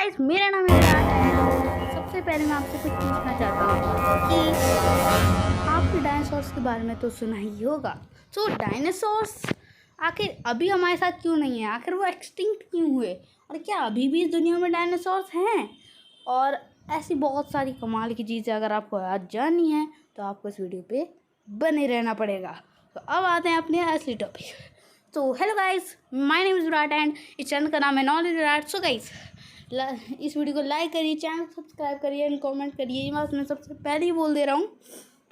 Guys, मेरा नाम है विराट। सबसे पहले मैं आपसे कुछ पूछना चाहता हूँ कि आपने डायनासोर्स के बारे में तो सुना ही होगा। तो डायनासोर्स आखिर अभी हमारे साथ क्यों नहीं है? आखिर वो एक्सटिंक्ट क्यों हुए? और क्या अभी भी इस दुनिया में डायनासोर्स हैं? और ऐसी बहुत सारी कमाल की चीज़ें अगर आपको आज जाननी है तो आपको इस वीडियो पे बने रहना पड़ेगा। तो अब आते हैं अपने असली टॉपिक। तो hello guys, my name is Virat and इस चैनल का नाम है नॉलेज विराट। सो गाइस, इस वीडियो को लाइक करिए, चैनल को सब्सक्राइब करिए एंड कमेंट करिए। ये बात मैं सबसे पहले ही बोल दे रहा हूँ।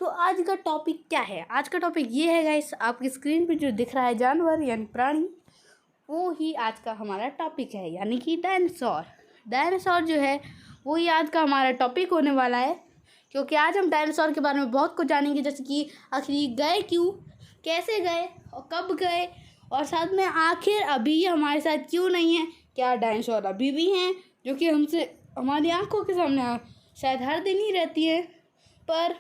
तो आज का टॉपिक क्या है? आज का टॉपिक ये है गाइस, आपकी स्क्रीन पे जो दिख रहा है जानवर यानी प्राणी, वो ही आज का हमारा टॉपिक है, यानी कि डायनासोर। डायनासोर जो है वो ही आज का हमारा टॉपिक होने वाला है, क्योंकि आज हम डायनासोर के बारे में बहुत कुछ जानेंगे, जैसे कि आखिर गए क्यों, कैसे गए और कब गए, और साथ में आखिर अभी हमारे साथ क्यों नहीं है। क्या डायनासोर अभी भी हैं जो कि हमसे हमारी आंखों के सामने शायद हर दिन ही रहती है, पर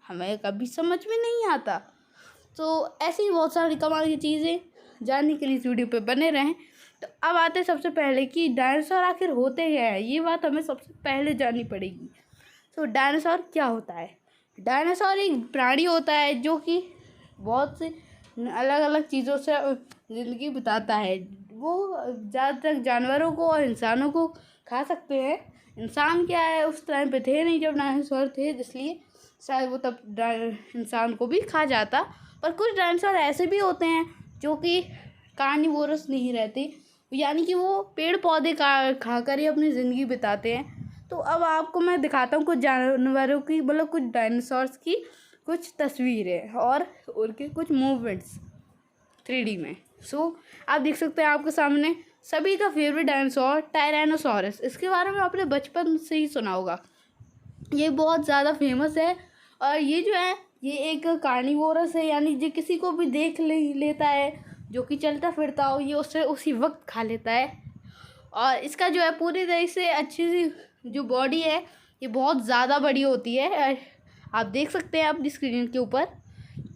हमें कभी समझ में नहीं आता। तो ऐसी बहुत सारी कमाल की चीज़ें जानने के लिए इस वीडियो पे बने रहें। तो अब आते हैं सबसे पहले कि डायनासोर आखिर होते क्या है। ये बात हमें सबसे पहले जाननी पड़ेगी। तो डायनासोर क्या होता है? डायनासोर एक प्राणी होता है जो कि बहुत से अलग अलग चीज़ों से ज़िंदगी बिताता है। वो ज़्यादातर जानवरों को और इंसानों को खा सकते हैं। इंसान क्या है, उस टाइम पे थे नहीं जब डायनासोर थे, इसलिए शायद वो तब इंसान को भी खा जाता। पर कुछ डायनासोर ऐसे भी होते हैं जो कि कार्निवोरस नहीं रहते, यानी कि वो पेड़ पौधे खा कर ही अपनी ज़िंदगी बिताते हैं। तो अब आपको मैं दिखाता हूँ कुछ जानवरों की, मतलब कुछ डायनासोर्स की कुछ तस्वीरें और उनके कुछ मूवमेंट्स 3D में। आप देख सकते हैं आपके सामने सभी का फेवरेट डायनासोर टायरानोसॉरस। इसके बारे में आपने बचपन से ही सुना होगा। ये बहुत ज़्यादा फेमस है और ये जो है ये एक कार्निवोरस है, यानी जो किसी को भी देख लेता है जो कि चलता फिरता हो, ये उससे उसी वक्त खा लेता है। और इसका जो है पूरी तरह से अच्छी सी जो बॉडी है ये बहुत ज़्यादा बड़ी होती है। आप देख सकते हैं अपनी स्क्रीन के ऊपर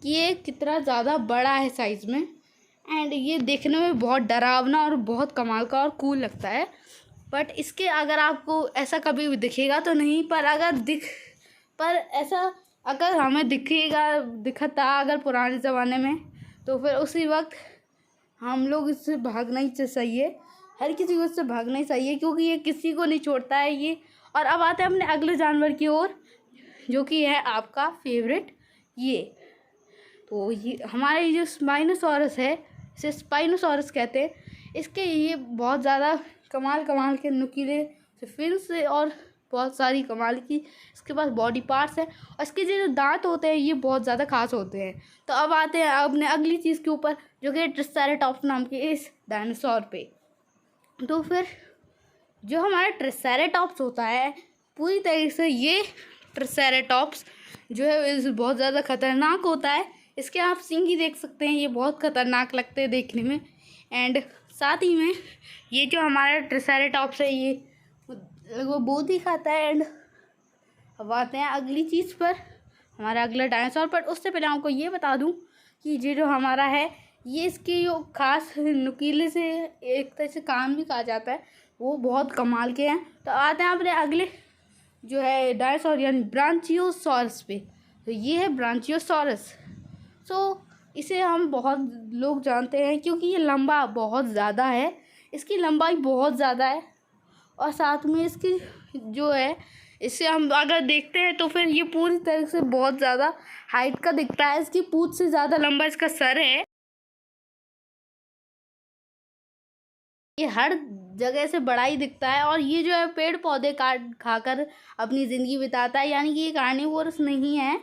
कि ये कितना ज़्यादा बड़ा है साइज़ में, एंड ये देखने में बहुत डरावना और बहुत कमाल का और कूल लगता है। बट इसके अगर आपको ऐसा कभी भी दिखेगा तो नहीं, पर ऐसा अगर हमें दिखता अगर पुराने ज़माने में, तो फिर उसी वक्त हम लोग इससे भागना ही चाहिए। हर किसी को इससे भागना ही चाहिए, क्योंकि ये किसी को नहीं छोड़ता है ये। और अब आते हैं अपने अगले जानवर की ओर, जो कि है आपका फेवरेट ये। तो ये हमारा ये जो स्पाइनोसॉरस है, इसे स्पाइनोसॉरस कहते हैं। इसके ये बहुत ज़्यादा कमाल के नुकीले फिन्स से और बहुत सारी कमाल की इसके पास बॉडी पार्ट्स हैं, और इसके जो दांत होते हैं ये बहुत ज़्यादा खास होते हैं। तो अब आते हैं अपने अगली चीज़ के ऊपर, जो कि ट्रिसेराटॉप्स नाम के इस डायनासोर पे। तो फिर जो हमारा ट्रिसेराटॉप्स होता है, पूरी तरीके से ये ट्रिसेराटॉप्स जो है बहुत ज़्यादा ख़तरनाक होता है। इसके आप सींग ही देख सकते हैं, ये बहुत ख़तरनाक लगते हैं देखने में। एंड साथ ही में ये जो हमारा ट्रिसेराटॉप्स है ये वो बहुत ही खाता है। एंड अब आते हैं अगली चीज़ पर, हमारा अगला डायनासोर। पर उससे पहले आपको ये बता दूं कि ये जो हमारा है ये इसके जो खास नुकीले से एक तरह से कान भी कहा जाता है, वो बहुत कमाल के हैं। तो आते हैं अपने अगले जो है डायनासोर यानी ब्रांचियोसॉरस पे। तो ये है ब्रांचियोसॉरस। इसे हम बहुत लोग जानते हैं क्योंकि ये लंबा बहुत ज़्यादा है, इसकी लंबाई बहुत ज़्यादा है। और साथ में इसकी जो है, इसे हम अगर देखते हैं तो फिर ये पूरी तरह से बहुत ज़्यादा हाइट का दिखता है। इसकी पूंछ से ज़्यादा लंबा इसका सर है। ये हर जगह से बड़ा ही दिखता है, और ये जो है पेड़ पौधे काट खाकर अपनी ज़िंदगी बिताता है, यानी कि ये कार्निवोरस नहीं है।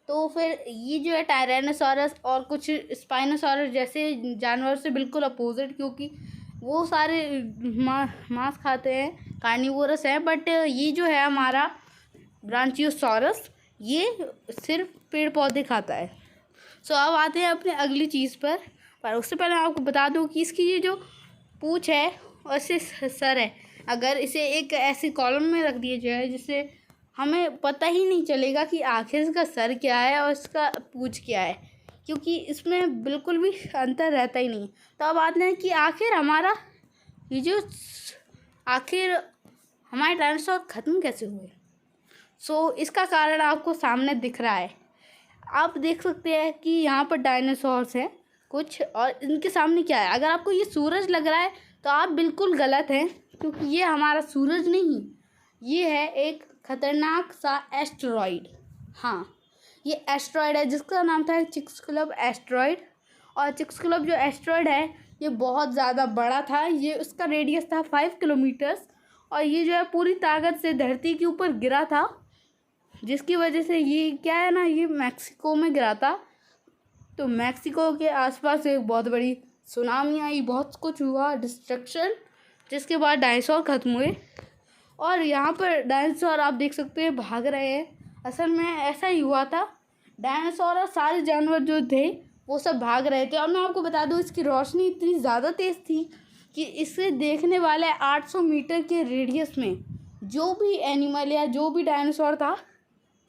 तो फिर ये जो है टायरानोसॉरस और कुछ स्पाइनोसॉरस जैसे जानवर से बिल्कुल अपोजिट, क्योंकि वो सारे मांस खाते हैं, कार्निवोरस है। बट ये जो है हमारा ब्रांचियोसॉरस, ये सिर्फ पेड़ पौधे खाता है। अब आते हैं अपने अगली चीज़ पर उससे पहले आपको बता दूं कि इसकी ये जो पूँछ है और इसे सर है, अगर इसे एक ऐसी कॉलम में रख दिया जाए जिससे हमें पता ही नहीं चलेगा कि आखिर इसका सर क्या है और इसका पूँछ क्या है, क्योंकि इसमें बिल्कुल भी अंतर रहता ही नहीं। तो अब आते हैं कि आखिर हमारा ये जो आखिर हमारे डायनासोर ख़त्म कैसे हुए? इसका कारण आपको सामने दिख रहा है। आप देख सकते हैं कि यहाँ पर डायनासोर्स हैं कुछ, और इनके सामने क्या है। अगर आपको ये सूरज लग रहा है तो आप बिल्कुल गलत हैं, क्योंकि ये हमारा सूरज नहीं, ये है एक ख़तरनाक सा एस्टेरॉयड। हाँ, ये एस्टेरॉयड है जिसका नाम था चिक्सक्यूलब एस्टेरॉयड। और चिक्सक्यूलब जो एस्टेरॉयड है ये बहुत ज़्यादा बड़ा था। ये उसका रेडियस था 5 किलोमीटर्स, और ये जो है पूरी ताकत से धरती के ऊपर गिरा था, जिसकी वजह से ये क्या है ना, ये मैक्सिको में गिरा था। तो मैक्सिको के आसपास एक बहुत बड़ी सुनामी आई, बहुत कुछ हुआ, डिस्ट्रक्शन, जिसके बाद डायनासोर ख़त्म हुए। और यहाँ पर डायनासोर आप देख सकते हैं भाग रहे हैं। असल में ऐसा ही हुआ था, डायनासोर और सारे जानवर जो थे वो सब भाग रहे थे। और मैं आपको बता दूँ, इसकी रोशनी इतनी ज़्यादा तेज़ थी कि इसे देखने वाले 800 मीटर के रेडियस में जो भी एनिमल या जो भी डायनासोर था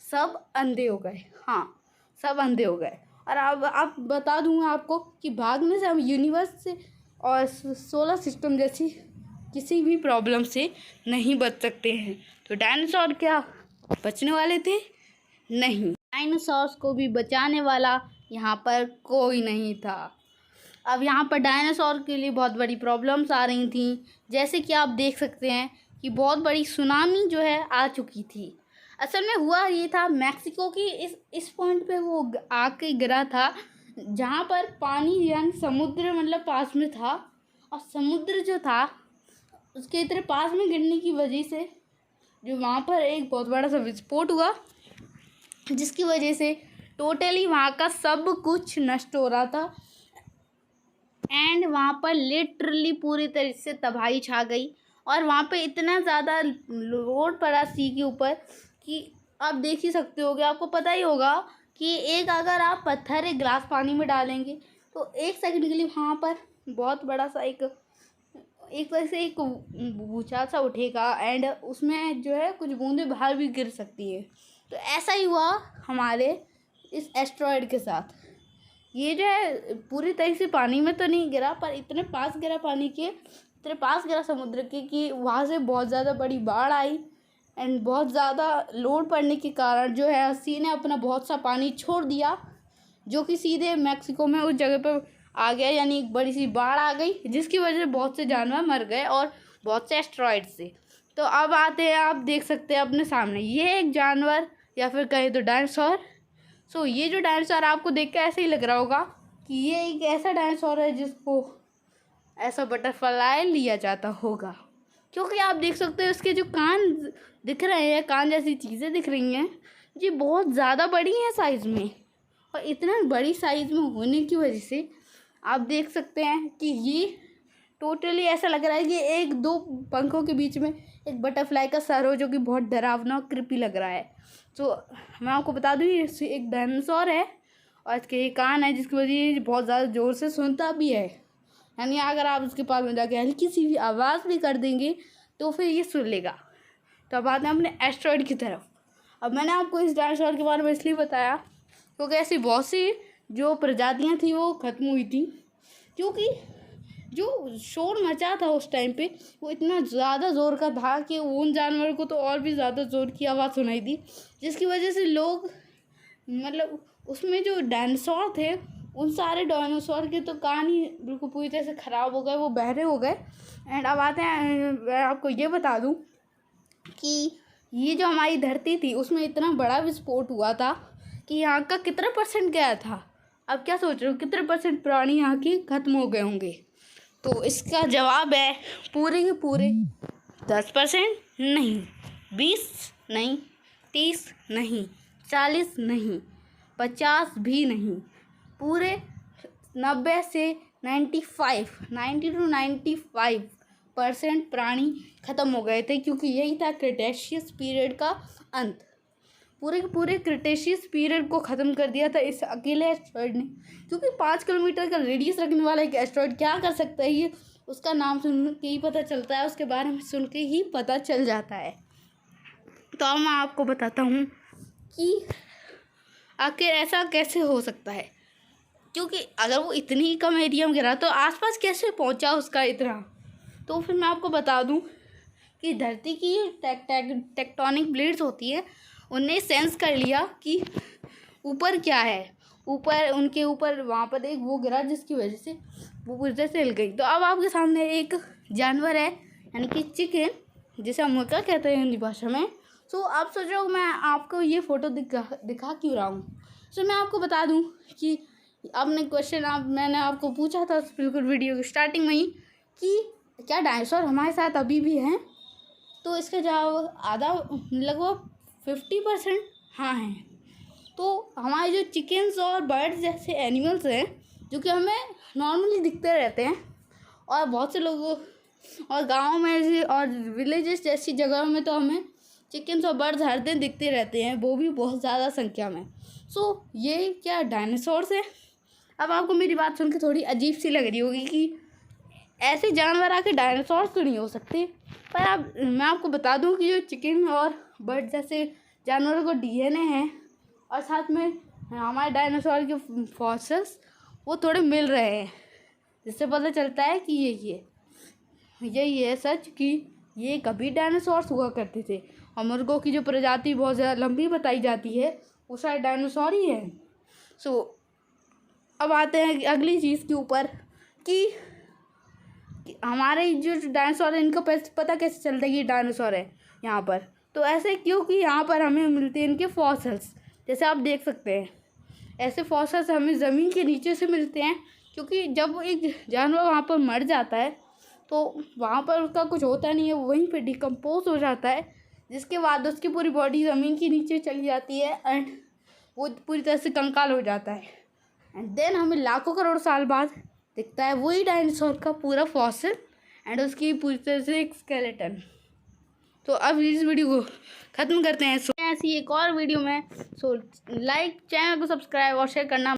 सब अंधे हो गए। हाँ, सब अंधे हो गए। और अब आप बता दूँगा आपको कि भागने से हम यूनिवर्स से और सोलर सिस्टम जैसी किसी भी प्रॉब्लम से नहीं बच सकते हैं। तो डायनासोर क्या बचने वाले थे? नहीं, डायनासोर्स को भी बचाने वाला यहाँ पर कोई नहीं था। अब यहाँ पर डायनासोर के लिए बहुत बड़ी प्रॉब्लम्स आ रही थी, जैसे कि आप देख सकते हैं कि बहुत बड़ी सुनामी जो है आ चुकी थी। असल में हुआ ये था, मैक्सिको की इस पॉइंट पे वो आके गिरा था जहाँ पर पानी यानी समुद्र मतलब पास में था, और समुद्र जो था उसके इतने पास में गिरने की वजह से जो वहाँ पर एक बहुत बड़ा सा विस्फोट हुआ, जिसकी वजह से टोटली वहाँ का सब कुछ नष्ट हो रहा था। एंड वहाँ पर लिटरली पूरी तरह से तबाही छा गई। और वहाँ पे इतना ज़्यादा लोड पड़ा सी के ऊपर कि आप देख ही सकते होगे, आपको पता ही होगा कि एक अगर आप पत्थर एक गिलास पानी में डालेंगे तो 1 सेकंड के लिए वहाँ पर बहुत बड़ा सा एक तरह से एक भूचाल सा उठेगा, एंड उसमें जो है कुछ बूंदें बाहर भी गिर सकती है। तो ऐसा ही हुआ हमारे इस एस्टेरॉयड के साथ। ये जो है पूरी तरह से पानी में तो नहीं गिरा, पर इतने पास गिरा पानी के, इतने पास गिरा समुद्र के कि वहाँ से बहुत ज़्यादा बड़ी बाढ़ आई। एंड बहुत ज़्यादा लोड पड़ने के कारण जो है सी ने अपना बहुत सा पानी छोड़ दिया, जो कि सीधे मैक्सिको में उस जगह पर आ गया, यानी एक बड़ी सी बाढ़ आ गई, जिसकी वजह से बहुत से जानवर मर गए और बहुत से एस्टेरॉयड से। तो अब आते हैं, आप देख सकते हैं अपने सामने, ये एक जानवर या फिर कहें तो डायनासोर। ये जो डायनासोर आपको देख के ऐसे ही लग रहा होगा कि ये एक ऐसा डायनासोर है जिसको ऐसा बटरफ्लाई लिया जाता होगा, क्योंकि आप देख सकते हो उसके जो कान दिख रहे हैं, कान जैसी चीज़ें दिख रही हैं, ये बहुत ज़्यादा बड़ी हैं साइज़ में। और इतना बड़ी साइज़ में होने की वजह से आप देख सकते हैं कि ये टोटली ऐसा लग रहा है कि 1-2 पंखों के बीच में एक बटरफ्लाई का सर हो, जो कि बहुत डरावना और क्रिपी लग रहा है। तो मैं आपको बता दूँ, ये एक डायनासोर है और इसके ये कान है, जिसकी वजह से बहुत ज़्यादा ज़ोर से सुनता भी है। यानी अगर आप उसके पास में जाके हल्की सी भी आवाज़ भी कर देंगे तो फिर ये सुन लेगा। तो अब आते हैं अपने एस्टेरॉयड की तरफ। अब मैंने आपको इस डायनासोर के बारे में इसलिए बताया क्योंकि ऐसी बहुत सी जो प्रजातियाँ थी वो ख़त्म हुई थी, क्योंकि जो शोर मचा था उस टाइम पे वो इतना ज़्यादा ज़ोर का था कि उन जानवरों को तो और भी ज़्यादा ज़ोर की आवाज़ सुनाई दी, जिसकी वजह से लोग मतलब उसमें जो डायनासोर थे उन सारे डायनासोर के तो कान ही बिल्कुल पूरी तरह से ख़राब हो गए, वो बहरे हो गए। एंड अब आते हैं, मैं आपको ये बता दूं कि ये जो हमारी धरती थी उसमें इतना बड़ा विस्फोट हुआ था कि यहाँ का कितना % गया था। अब क्या सोच रहे हो, कितने % प्राणी यहाँ के ख़त्म हो गए होंगे? तो इसका जवाब है पूरे के पूरे 10% नहीं, 20 नहीं, 30 नहीं, 40 नहीं, 50 भी नहीं, पूरे 90 से 90 to 95% प्राणी ख़त्म हो गए थे, क्योंकि यही था क्रिटेशियस पीरियड का अंत। पूरे के पूरे क्रिटेशियस पीरियड को ख़त्म कर दिया था इस अकेले एस्टेरॉयड ने, क्योंकि 5 किलोमीटर का रेडियस रखने वाला एक एस्टेरॉयड क्या कर सकता है, ये उसका नाम सुन के ही पता चलता है, उसके बारे में सुन के ही पता चल जाता है। तो अब मैं आपको बताता हूँ कि आखिर ऐसा कैसे हो सकता है, क्योंकि अगर वो इतनी ही कम एरिया में गिरा तो आसपास कैसे पहुँचा उसका इतना। तो फिर मैं आपको बता दूँ कि धरती की टेक्टोनिक प्लेट्स होती है, उनने सेंस कर लिया कि ऊपर क्या है, ऊपर उनके ऊपर वहाँ पर एक वो गिरा जिसकी वजह से वो उधर से हिल गई। तो अब आपके सामने एक जानवर है, यानी कि चिकन, जिसे हम मुर्गा कहते हैं हिंदी भाषा में। सो आप सोच रहे हो मैं आपको ये फ़ोटो दिखा क्यों रहा हूँ। सो मैं आपको बता दूँ कि मैंने आपको पूछा था बिल्कुल वीडियो की स्टार्टिंग में ही कि क्या डायनासोर हमारे साथ अभी भी हैं। तो इसका जवाब आधा लगभग 50% हाँ हैं। तो हमारे जो चिकन्स और बर्ड्स जैसे एनिमल्स हैं जो कि हमें नॉर्मली दिखते रहते हैं, और बहुत से लोगों और गाँव में और विलेजेस जैसी जगहों में तो हमें चिकन्स और बर्ड्स हर दिन दिखते रहते हैं, वो भी बहुत ज़्यादा संख्या में। सो ये क्या डायनासोर्स है। अब आपको मेरी बात सुन के थोड़ी अजीब सी लग रही होगी कि ऐसे जानवर आके डायनासोर्स तो नहीं हो सकते, पर अब मैं आपको बता दूं कि जो चिकन और बर्ड जैसे जानवरों को डीएनए है और साथ में हमारे डायनासोर के फॉसिल्स वो थोड़े मिल रहे हैं, जिससे पता चलता है कि यही है सच कि ये कभी डायनासोर्स हुआ करते थे। और मुर्गों की जो प्रजाति बहुत ज़्यादा लंबी बताई जाती है वो शायद डायनासोर ही है। सो अब आते हैं अगली चीज़ के ऊपर कि हमारे जो डायनासोर है इनको पता कैसे चलता है कि डायनासोर है यहाँ पर। तो ऐसे क्योंकि यहाँ पर हमें मिलते हैं इनके फॉसिल्स, जैसे आप देख सकते हैं ऐसे फॉसिल्स हमें ज़मीन के नीचे से मिलते हैं, क्योंकि जब एक जानवर वहाँ पर मर जाता है तो वहाँ पर उसका कुछ होता नहीं है, वहीं पर डिकम्पोज हो जाता है, जिसके बाद उसकी पूरी बॉडी ज़मीन के नीचे चली जाती है एंड वो पूरी तरह से कंकाल हो जाता है। एंड देन हमें लाखों करोड़ साल बाद दिखता है वही डायनासोर का पूरा फॉसिल एंड उसकी पूरी तरह से एक स्केलेटन। तो अब इस वीडियो को ख़त्म करते हैं। सो ऐसी एक और वीडियो में, सो लाइक, चैनल को सब्सक्राइब और शेयर करना